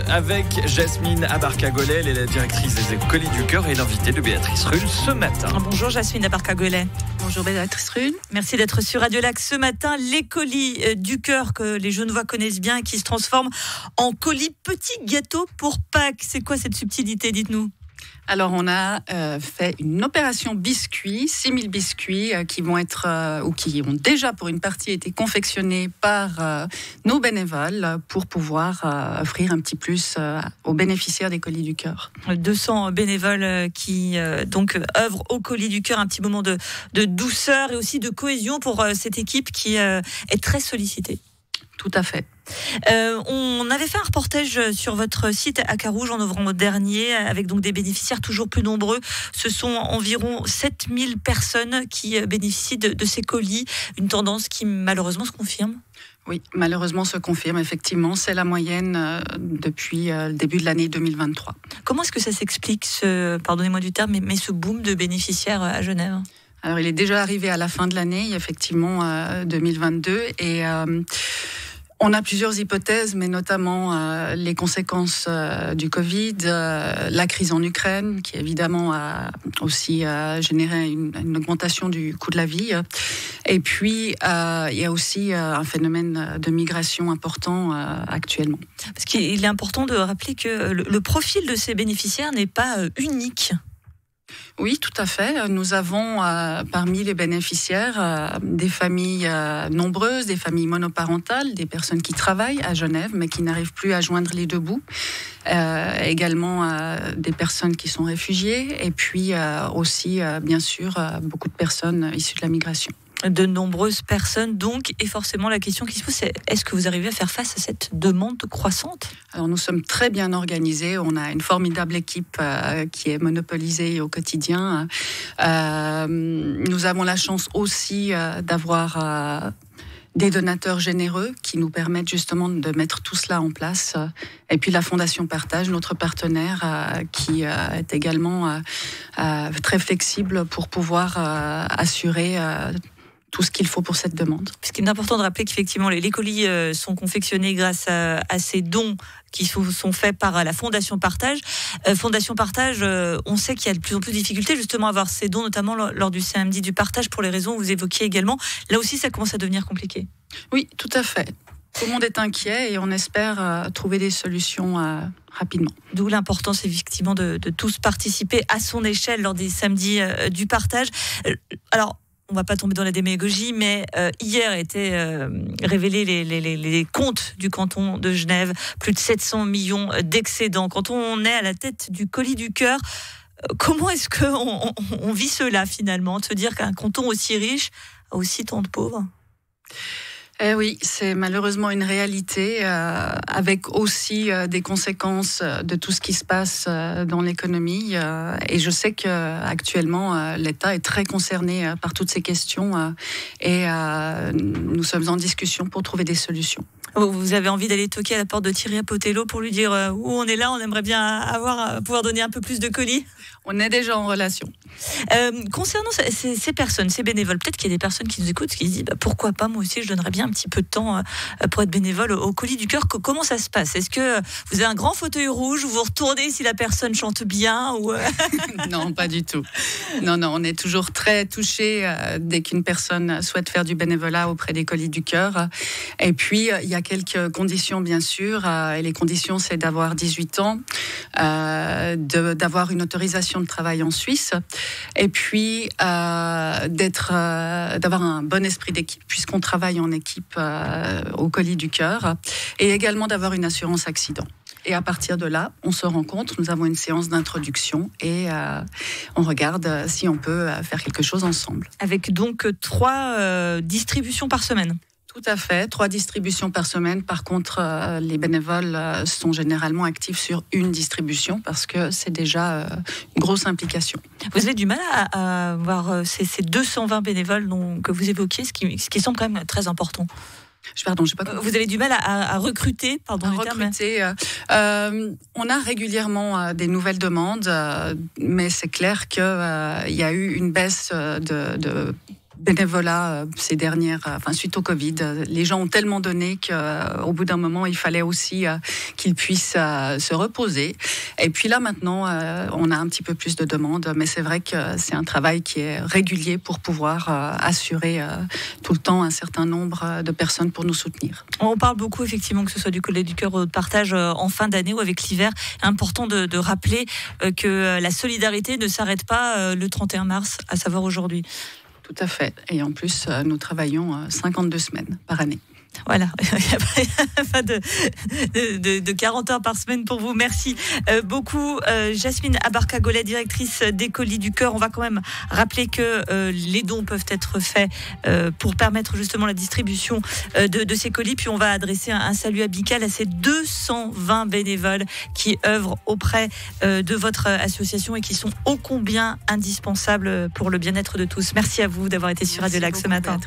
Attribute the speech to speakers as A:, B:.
A: Avec Jasmine Abarca-Golet, elle est la directrice des Colis du Cœur et l'invitée de Béatrice Rulle ce matin.
B: Bonjour Jasmine Abarca-Golet.
C: Bonjour Béatrice Rulle.
B: Merci d'être sur Radio Lac ce matin. Les Colis du Cœur que les Genevois connaissent bien et qui se transforment en colis petits gâteaux pour Pâques. C'est quoi cette subtilité, dites-nous?
C: Alors, on a fait une opération biscuits, 6000 biscuits qui vont être, ou qui ont déjà pour une partie été confectionnés par nos bénévoles pour pouvoir offrir un petit plus aux bénéficiaires des Colis du Cœur.
B: 200 bénévoles qui donc œuvrent au Colis du Cœur, un petit moment de douceur et aussi de cohésion pour cette équipe qui est très sollicitée.
C: Tout à fait.
B: On avait fait un reportage sur votre site à Carouge en novembre dernier avec donc des bénéficiaires toujours plus nombreux. Ce sont environ 7000 personnes qui bénéficient de ces colis, une tendance qui malheureusement se confirme.
C: Oui, malheureusement se confirme, effectivement. C'est la moyenne depuis le début de l'année 2023.
B: Comment est-ce que ça s'explique, pardonnez-moi du terme, mais ce boom de bénéficiaires à Genève ?
C: Alors, il est déjà arrivé à la fin de l'année, effectivement, 2022, et on a plusieurs hypothèses, mais notamment les conséquences du Covid, la crise en Ukraine, qui évidemment a aussi généré une augmentation du coût de la vie. Et puis, il y a aussi un phénomène de migration important actuellement.
B: Parce qu'il est important de rappeler que le profil de ces bénéficiaires n'est pas unique.
C: Oui, tout à fait. Nous avons parmi les bénéficiaires des familles nombreuses, des familles monoparentales, des personnes qui travaillent à Genève mais qui n'arrivent plus à joindre les deux bouts. Également des personnes qui sont réfugiées et puis aussi, bien sûr, beaucoup de personnes issues de la migration.
B: De nombreuses personnes donc, et forcément la question qui se pose, c'est est-ce que vous arrivez à faire face à cette demande croissante ?
C: Alors nous sommes très bien organisés, on a une formidable équipe qui est monopolisée au quotidien. Nous avons la chance aussi d'avoir des donateurs généreux qui nous permettent justement de mettre tout cela en place. Et puis la Fondation Partage, notre partenaire, qui est également très flexible pour pouvoir assurer tout ce qu'il faut pour cette demande.
B: Ce qui est important de rappeler qu'effectivement les colis sont confectionnés grâce à ces dons qui sont faits par la Fondation Partage. Fondation Partage, on sait qu'il y a de plus en plus de difficultés justement à avoir ces dons, notamment lors du samedi du partage pour les raisons que vous évoquiez également. Là aussi, ça commence à devenir compliqué.
C: Oui, tout à fait. Tout le monde est inquiet et on espère trouver des solutions rapidement.
B: D'où l'importance effectivement de tous participer à son échelle lors des samedis du partage. Alors, on ne va pas tomber dans la démagogie, mais hier étaient révélés les comptes du canton de Genève. Plus de 700 millions d'excédents. Quand on est à la tête du Colis du Cœur, comment est-ce qu'on vit cela finalement? De se dire qu'un canton aussi riche a aussi tant de pauvres?
C: Eh oui, c'est malheureusement une réalité avec aussi des conséquences de tout ce qui se passe dans l'économie. Et je sais qu'actuellement, l'État est très concerné par toutes ces questions et nous sommes en discussion pour trouver des solutions.
B: Vous avez envie d'aller toquer à la porte de Thierry Potello pour lui dire où on est là, on aimerait bien pouvoir donner un peu plus de colis?
C: On est déjà en relation.
B: Concernant ces personnes, ces bénévoles, peut-être qu'il y a des personnes qui nous écoutent qui se disent pourquoi pas, moi aussi je donnerais bien un petit peu de temps pour être bénévole au Colis du Cœur. Comment ça se passe? Est-ce que vous avez un grand fauteuil rouge, vous vous retournez si la personne chante bien ou
C: Non, pas du tout. Non, on est toujours très touchés dès qu'une personne souhaite faire du bénévolat auprès des Colis du Cœur. Et puis, il y a quelques conditions, bien sûr. Et les conditions, c'est d'avoir 18 ans, d'avoir une autorisation de travail en Suisse, et puis d'avoir un bon esprit d'équipe, puisqu'on travaille en équipe au Colis du Cœur, et également d'avoir une assurance accident. Et à partir de là, on se rencontre, nous avons une séance d'introduction et on regarde si on peut faire quelque chose ensemble.
B: Avec donc 3 distributions par semaine?
C: Tout à fait, 3 distributions par semaine. Par contre, les bénévoles sont généralement actifs sur une distribution parce que c'est déjà une grosse implication.
B: Vous avez du mal à voir ces 220 bénévoles que vous évoquiez, ce qui semble quand même très important.
C: Pardon, j'ai pas compris.
B: Vous avez du mal à recruter,
C: on a régulièrement des nouvelles demandes, mais c'est clair qu'il y a eu une baisse de bénévolat ces suite au Covid. Les gens ont tellement donné qu'au bout d'un moment, il fallait aussi qu'ils puissent se reposer. Et puis là, maintenant, on a un petit peu plus de demandes, mais c'est vrai que c'est un travail qui est régulier pour pouvoir assurer tout le temps un certain nombre de personnes pour nous soutenir.
B: On parle beaucoup, effectivement, que ce soit du Collet du Cœur ou de partage en fin d'année ou avec l'hiver. C'est important de rappeler que la solidarité ne s'arrête pas le 31 mars, à savoir aujourd'hui.
C: Tout à fait. Et en plus, nous travaillons 52 semaines par année.
B: Voilà, pas de 40 heures par semaine pour vous. Merci beaucoup, Jasmine Abarca-Golay, directrice des Colis du Cœur. On va quand même rappeler que les dons peuvent être faits pour permettre justement la distribution de ces colis. Puis on va adresser un salut amical à ces 220 bénévoles qui œuvrent auprès de votre association et qui sont ô combien indispensables pour le bien-être de tous. Merci à vous d'avoir été sur Radio Lac ce matin.